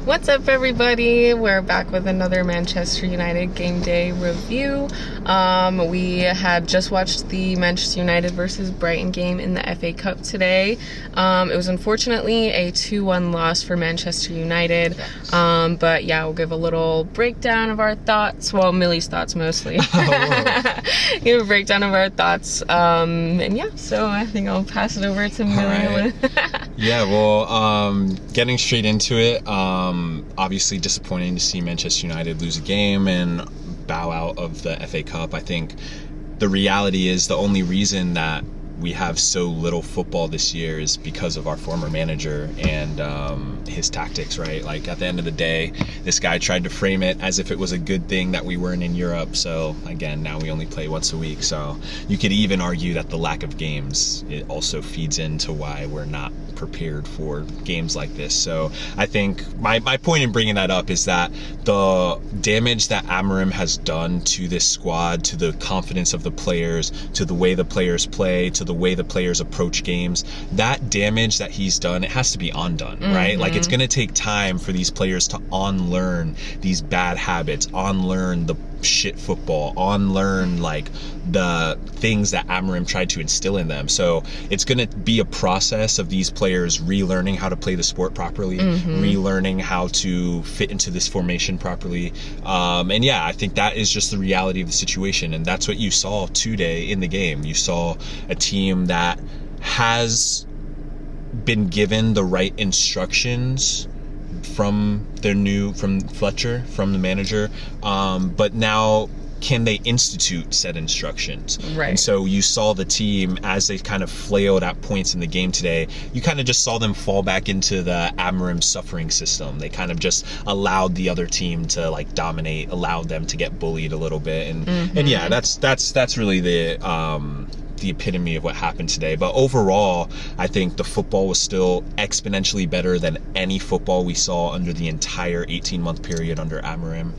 What's up, everybody? We're back with another Manchester United game day review. We had just watched the Manchester United versus Brighton game in the FA Cup today. It was unfortunately a 2-1 loss for Manchester United. But yeah, we'll give a little breakdown of our thoughts. Well, Millie's thoughts mostly. Give a breakdown of our thoughts. And yeah, so I think I'll pass it over to Millie. Yeah, well, getting straight into it, obviously disappointing to see Manchester United lose a game and bow out of the FA Cup. I think the reality is the only reason that we have so little football this year is because of our former manager and his tactics, right? Like, at the end of the day, this guy tried to frame it as if it was a good thing that we weren't in Europe. So again, now we only play once a week. So you could even argue that the lack of games, it also feeds into why we're not prepared for games like this. So I think my point in bringing that up is that the damage that Amorim has done to this squad, to the confidence of the players, to the way the players play, to the way the players approach games, that damage that he's done, it has to be undone, right? Like, it's going to take time for these players to unlearn these bad habits, unlearn the shit football, unlearn like the things that Amorim tried to instill in them. So it's going to be a process of these players relearning how to play the sport properly, relearning how to fit into this formation properly. And yeah, I think that is just the reality of the situation. And that's what you saw today in the game. You saw a team that has been given the right instructions from Fletcher, from the manager, but now can they institute said instructions? Right. And so you saw the team, as they kind of flailed at points in the game today, you kind of just saw them fall back into the Amorim suffering system. They kind of just allowed the other team to like dominate, allowed them to get bullied a little bit, and yeah, that's really the epitome of what happened today. But overall, I think the football was still exponentially better than any football we saw under the entire 18-month period under Amorim.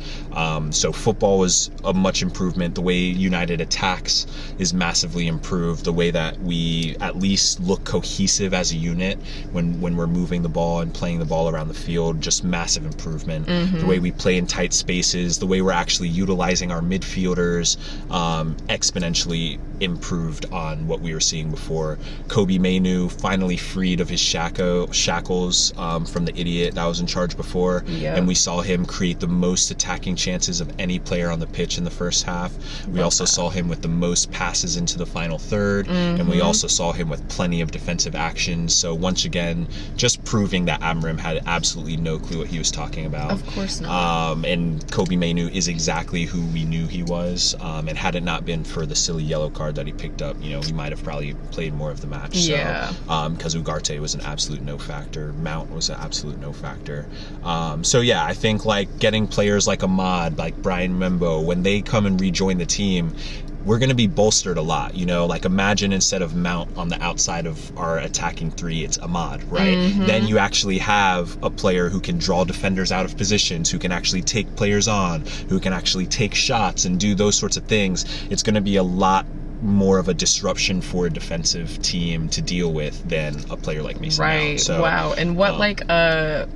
So football was a much improvement. The way United attacks is massively improved. The way that we at least look cohesive as a unit when we're moving the ball and playing the ball around the field, just massive improvement. The way we play in tight spaces, the way we're actually utilizing our midfielders, exponentially improved on what we were seeing before. Kobe Mainu finally freed of his shackles from the idiot that was in charge before. And we saw him create the most attacking chances of any player on the pitch in the first half. We also saw him with the most passes into the final third, and we also saw him with plenty of defensive actions. So once again, just proving that Amorim had absolutely no clue what he was talking about. Of course not. And Kobe Mainu is exactly who we knew he was, and had it not been for the silly yellow card that he picked up, you know, he might have probably played more of the match. Yeah. So, because Ugarte was an absolute no factor. Mount was an absolute no factor. So yeah, I think like getting players like Ahmad, like Brian Membo, when they come and rejoin the team, we're going to be bolstered a lot, you know, like imagine instead of Mount on the outside of our attacking three, it's Ahmad, right? Then you actually have a player who can draw defenders out of positions, who can actually take players on, who can actually take shots and do those sorts of things. It's going to be a lot more of a disruption for a defensive team to deal with than a player like Mason Mount. Right. So, wow. And what like a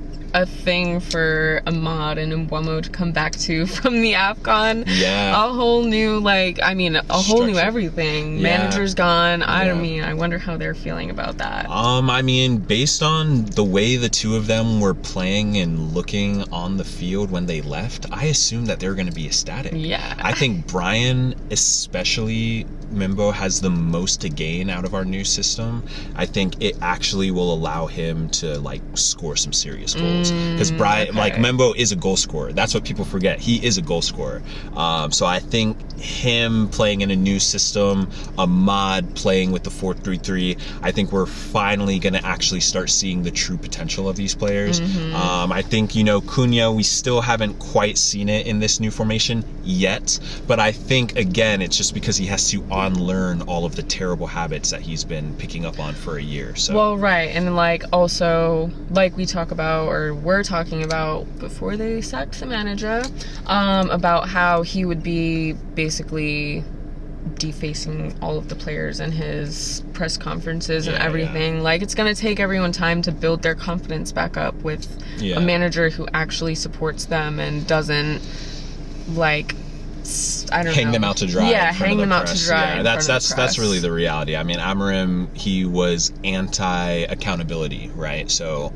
thing for Ahmad and Mbeumo to come back to from the AFCON. Yeah. A whole new, like, I mean, a whole new everything. Yeah. Manager's gone. Yeah. I mean, I wonder how they're feeling about that. I mean, based on the way the two of them were playing and looking on the field when they left, I assumed that they were going to be ecstatic. Yeah. I think Brian, especially Membo, has the most to gain out of our new system. I think it actually will allow him to like score some serious goals. Because Brian, like Membo is a goal scorer. That's what people forget. He is a goal scorer. So I think him playing in a new system, Ahmad playing with the 4-3-3, I think we're finally going to actually start seeing the true potential of these players. I think, you know, Cunha, we still haven't quite seen it in this new formation yet. But I think, again, it's just because he has to unlearn all of the terrible habits that he's been picking up on for a year. So. Well, right. And like also, like we talk about, or we're talking about before they sacked the manager, about how he would be basically defacing all of the players in his press conferences and Yeah, everything. Like, it's going to take everyone time to build their confidence back up with a manager who actually supports them and doesn't, like, I don't know. Hang them out to dry. Yeah, hang them out to dry. Yeah, that's really the reality. I mean, Amorim, he was anti-accountability, right? So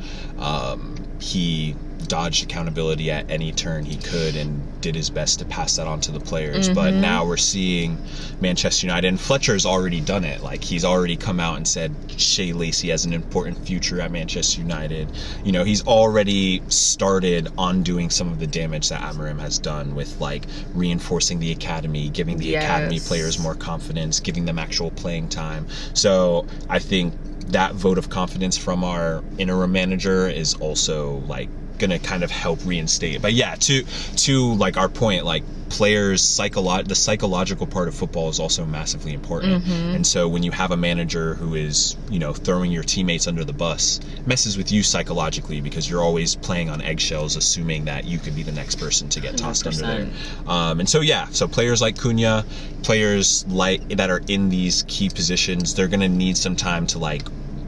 he dodged accountability at any turn he could and did his best to pass that on to the players. But now we're seeing Manchester United, and Fletcher's already done it. Like, he's already come out and said Shea Lacey has an important future at Manchester United. You know, he's already started undoing some of the damage that Amorim has done with, like, reinforcing the academy, giving the academy players more confidence, giving them actual playing time. So I think that vote of confidence from our interim manager is also, like, gonna kind of help reinstate. But yeah, to like our point, like, players, the psychological part of football is also massively important. And so when you have a manager who is, you know, throwing your teammates under the bus, it messes with you psychologically, because you're always playing on eggshells, assuming that you could be the next person to get tossed 100%. Under there. And so players like Cunha, players like that are in these key positions, they're gonna need some time to, like,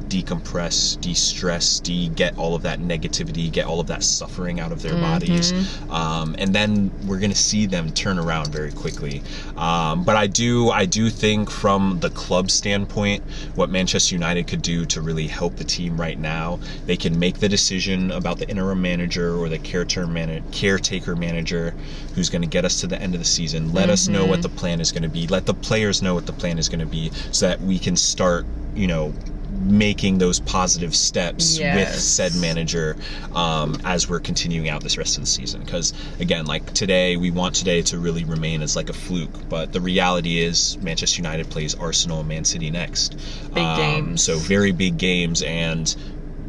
decompress, de-stress, get all of that negativity, get all of that suffering out of their bodies, and then we're gonna see them turn around very quickly. But I do think, from the club standpoint, what Manchester United could do to really help the team right now, they can make the decision about the interim manager or the caretaker manager who's going to get us to the end of the season. Let us know what the plan is going to be. Let the players know what the plan is going to be, so that we can start, you know, making those positive steps with said manager as we're continuing out this rest of the season. Because again, like, we want today to really remain as like a fluke, but the reality is Manchester United plays Arsenal and Man City next. Big games. So very big games, and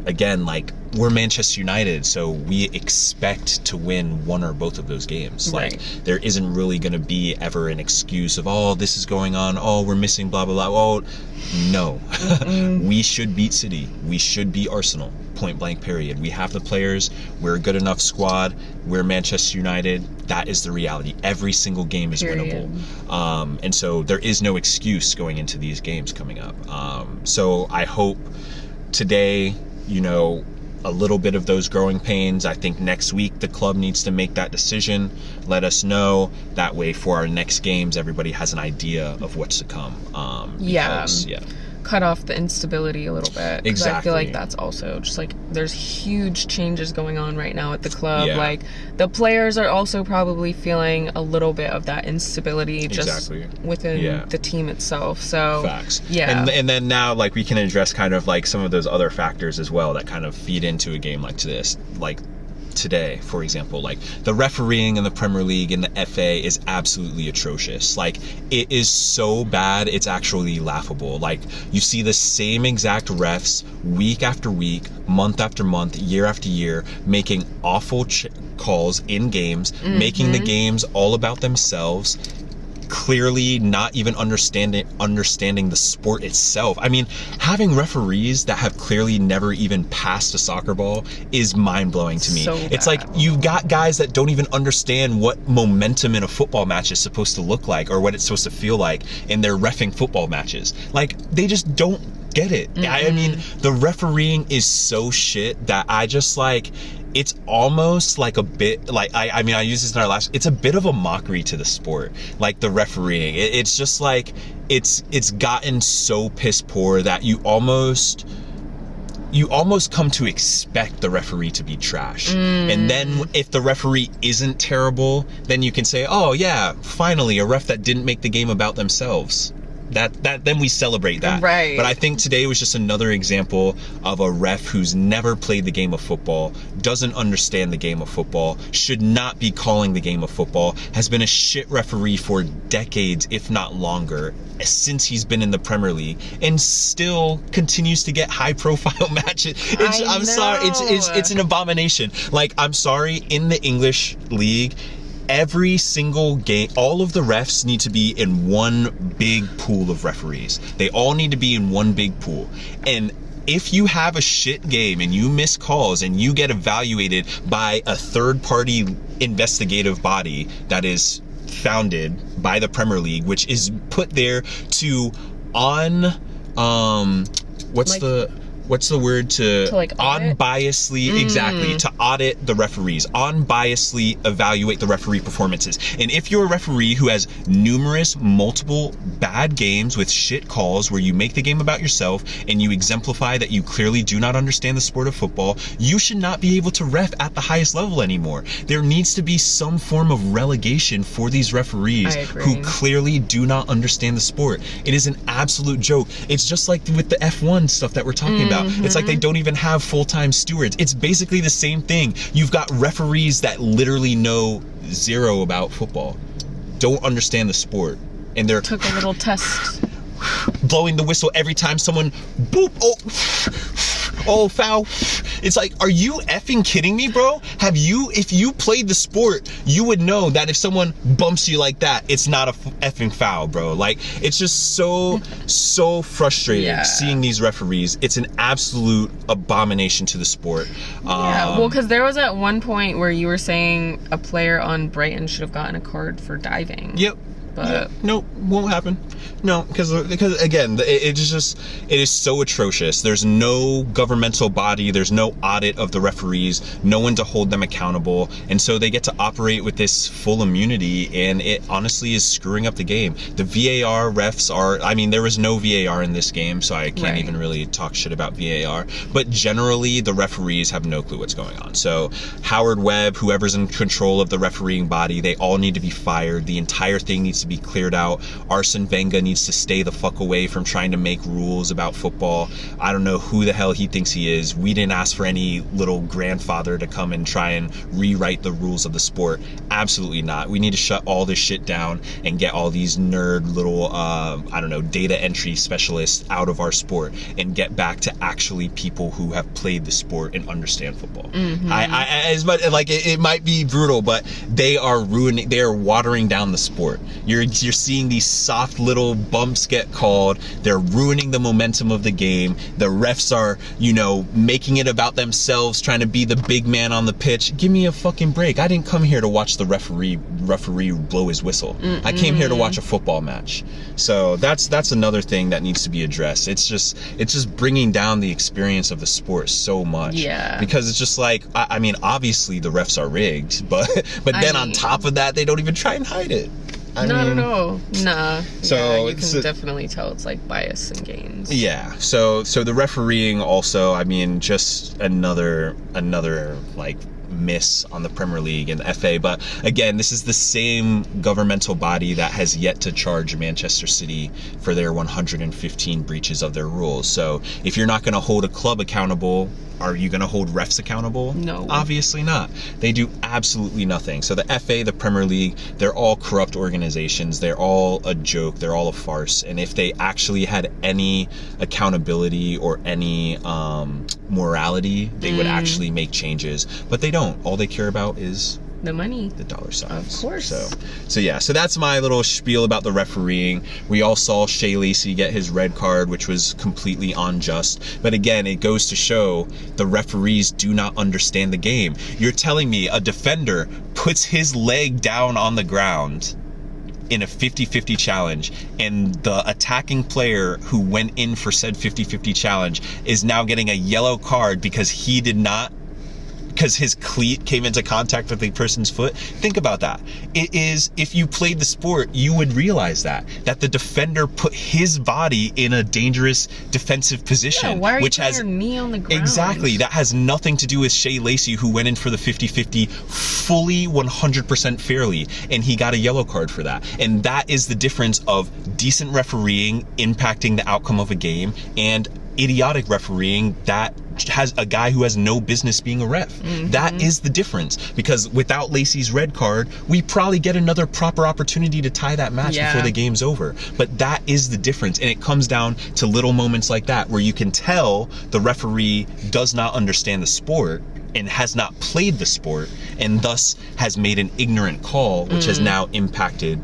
again, like, we're Manchester United, so we expect to win one or both of those games. Right. Like, there isn't really going to be ever an excuse of, oh, this is going on, oh, we're missing blah, blah, blah. Oh, no. We should beat City. We should beat Arsenal. Point blank, period. We have the players. We're a good enough squad. We're Manchester United. That is the reality. Every single game is winnable. And so there is no excuse going into these games coming up. So I hope today, you know, a little bit of those growing pains. I think next week the club needs to make that decision. Let us know. That way, for our next games, everybody has an idea of what's to come. Cut off the instability a little bit. Exactly. I feel like that's also just, like, there's huge changes going on right now at the club. Like, the players are also probably feeling a little bit of that instability just within the team itself. So facts. And then now, like, we can address kind of like some of those other factors as well that kind of feed into a game like this. Like, today, for example, like, the refereeing in the Premier League and the FA is absolutely atrocious. Like, it is so bad, it's actually laughable. Like, you see the same exact refs week after week, month after month, year after year, making awful calls in games, making the games all about themselves, clearly not even understanding the sport itself. I mean, having referees that have clearly never even passed a soccer ball is mind-blowing to me. It's like, you've got guys that don't even understand what momentum in a football match is supposed to look like, or what it's supposed to feel like in their reffing football matches. Like, they just don't get it. I mean, the refereeing is so shit that I just, like, it's almost like a bit like, I mean, I used this in our last, it's a bit of a mockery to the sport, like the refereeing. It's just like, it's gotten so piss poor that you almost come to expect the referee to be trash. And then if the referee isn't terrible, then you can say, oh yeah, finally a ref that didn't make the game about themselves. That then we celebrate that. Right. But I think today was just another example of a ref who's never played the game of football, doesn't understand the game of football, should not be calling the game of football, has been a shit referee for decades, if not longer, since he's been in the Premier League, and still continues to get high profile matches. I'm sorry, it's an abomination. Like, I'm sorry, in the English league, every single game, all of the refs need to be in one big pool of referees. They all need to be in one big pool. And if you have a shit game and you miss calls and you get evaluated by a third-party investigative body that is founded by the Premier League, which is put there to what's the word to like audit? unbiasedly exactly to audit the referees, unbiasedly evaluate the referee performances. And if you're a referee who has multiple bad games with shit calls where you make the game about yourself and you exemplify that you clearly do not understand the sport of football, you should not be able to ref at the highest level anymore. There needs to be some form of relegation for these referees who clearly do not understand the sport. It is an absolute joke. It's just like with the F1 stuff that we're talking about. It's like they don't even have full-time stewards. It's basically the same thing. You've got referees that literally know zero about football, don't understand the sport, and they're took a little test, blowing the whistle every time someone boop, oh foul. It's like, are you effing kidding me, bro? If you played the sport, you would know that if someone bumps you like that, it's not a effing foul, bro. Like, it's just so frustrating seeing these referees. It's an absolute abomination to the sport. Well, because there was at one point where you were saying a player on Brighton should have gotten a card for diving. Yep. But no, won't happen. No, because again, it is so atrocious. There's no governmental body, there's no audit of the referees, no one to hold them accountable, and so they get to operate with this full immunity, and it honestly is screwing up the game. The VAR refs there was no VAR in this game, so I can't even really talk shit about VAR, but generally the referees have no clue what's going on. So Howard Webb, whoever's in control of the refereeing body, they all need to be fired. The entire thing needs to be cleared out. Arsene Wenger needs to stay the fuck away from trying to make rules about football. I don't know who the hell he thinks he is. We didn't ask for any little grandfather to come and try and rewrite the rules of the sport. Absolutely not. We need to shut all this shit down and get all these nerd little data entry specialists out of our sport and get back to actually people who have played the sport and understand football. As much like it might be brutal, but they are watering down the sport. You're seeing these soft little bumps get called. They're ruining the momentum of the game. The refs are, making it about themselves, trying to be the big man on the pitch. Give me a fucking break. I didn't come here to watch the referee blow his whistle. I came here to watch a football match. So that's another thing that needs to be addressed. It's just bringing down the experience of the sport so much. Yeah. Because it's just like, obviously the refs are rigged, but then on top of that, they don't even try and hide it. Not at all. Nah. So you can definitely tell it's like bias in games. Yeah. So the refereeing also, just another like miss on the Premier League and the FA. But again, this is the same governmental body that has yet to charge Manchester City for their 115 breaches of their rules. So if you're not going to hold a club accountable, are you going to hold refs accountable? No. Obviously not. They do absolutely nothing. So the FA, the Premier League, they're all corrupt organizations. They're all a joke. They're all a farce. And if they actually had any accountability or any morality, they would actually make changes. But they don't. All they care about is the money, the dollar signs. Of course. So that's my little spiel about the refereeing. We all saw Shea Lacey get his red card, which was completely unjust. But again, it goes to show the referees do not understand the game. You're telling me a defender puts his leg down on the ground in a 50-50 challenge, and the attacking player who went in for said 50-50 challenge is now getting a yellow card because his cleat came into contact with the person's foot. Think about that. It is, if you played the sport, you would realize that the defender put his body in a dangerous defensive position. Yeah, why are you putting your knee on the ground? Exactly. That has nothing to do with Shea Lacey, who went in for the 50-50 fully 100% fairly, and he got a yellow card for that. And that is the difference of decent refereeing impacting the outcome of a game and idiotic refereeing that has a guy who has no business being a ref. That is the difference, because without Lacey's red card, we probably get another proper opportunity to tie that match before the game's over. But that is the difference, and it comes down to little moments like that where you can tell the referee does not understand the sport and has not played the sport, and thus has made an ignorant call, which has now impacted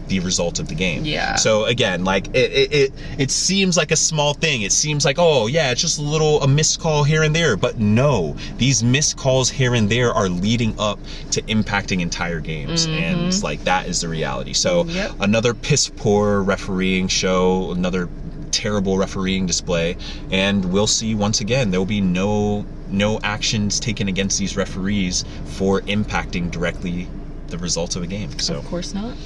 the result of the game. Yeah. So again, like it seems like a small thing. It seems like, oh yeah, it's just a missed call here and there. But no, these missed calls here and there are leading up to impacting entire games. And like that is the reality. So another piss poor refereeing show, another terrible refereeing display, and we'll see once again there will be no actions taken against these referees for impacting directly the results of a game. So of course not.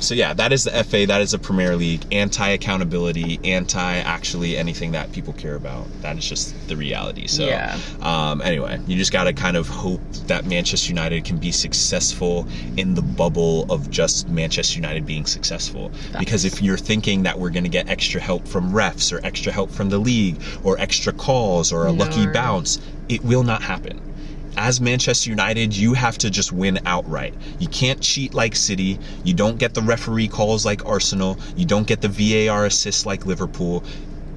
So yeah, that is the FA, that is the Premier League. Anti-accountability, anti-actually anything that people care about. That is just the reality. So anyway, you just got to kind of hope that Manchester United can be successful in the bubble of just Manchester United being successful. Because if you're thinking that we're going to get extra help from refs or extra help from the league or extra calls or a lucky bounce, it will not happen. As Manchester United, you have to just win outright. You can't cheat like City. You don't get the referee calls like Arsenal. You don't get the VAR assists like Liverpool.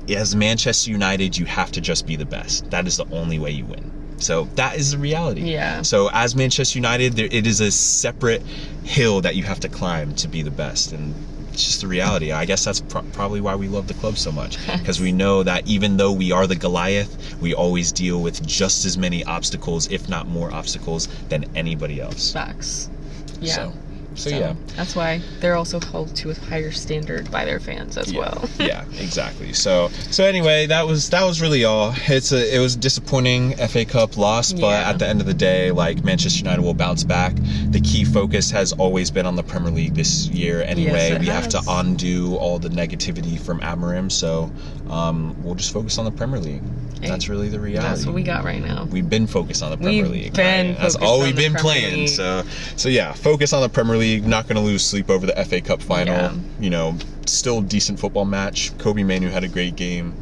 As Manchester United, you have to just be the best. That is the only way you win. So that is the reality. Yeah. So as Manchester United, it is a separate hill that you have to climb to be the best. And it's just the reality. I guess that's probably why we love the club so much, because we know that even though we are the Goliath, we always deal with just as many obstacles, if not more obstacles, than anybody else. Facts. Yeah. So yeah, that's why they're also held to a higher standard by their fans as well. Yeah, exactly. So anyway, that was really all. It was a disappointing FA Cup loss, but at the end of the day, like, Manchester United will bounce back. The key focus has always been on the Premier League this year. Anyway, Yes, we have to undo all the negativity from Amorim. So we'll just focus on the Premier League. That's really the reality. That's what we got right now. We've been focused on the Premier League. That's all we've been playing. So yeah, focus on the Premier League. Not going to lose sleep over the FA Cup final. Yeah. You know, still decent football match. Kobe Manu had a great game.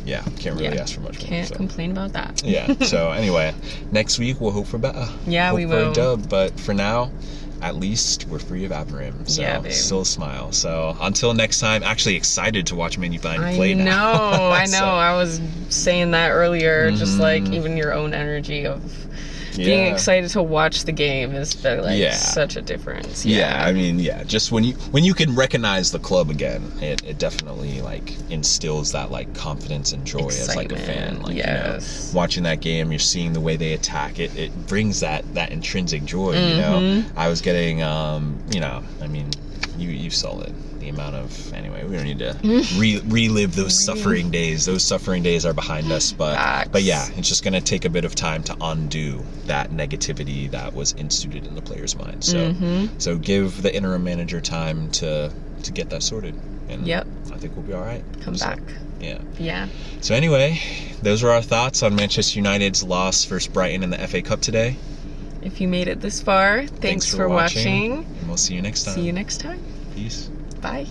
Yeah, can't really ask for much more. Can't complain about that. Yeah. So anyway, next week we'll hope for better. Yeah, hope we for will. a dub, but for now, at least we're free of Amorim. So Yeah, babe. still a smile. So until next time, actually excited to watch Man United play I now. know. So- I was saying that earlier. Just like even your own energy of being excited to watch the game is such a difference. Yeah, I mean, just when you can recognize the club again, it definitely like instills that like confidence and joy as like a fan. Like, you know, watching that game, you're seeing the way they attack it. It brings that intrinsic joy. You know, I was getting, you know, I mean, you saw it. The amount of, anyway, we don't need to relive those suffering days. Those suffering days are behind us, but yeah, it's just going to take a bit of time to undo that negativity that was instituted in the players' minds. So give the interim manager time to get that sorted, and I think we'll be all right. Come back. Yeah. So anyway, those are our thoughts on Manchester United's loss versus Brighton in the FA Cup today. If you made it this far, thanks for watching. And we'll see you next time. See you next time. Peace. Bye.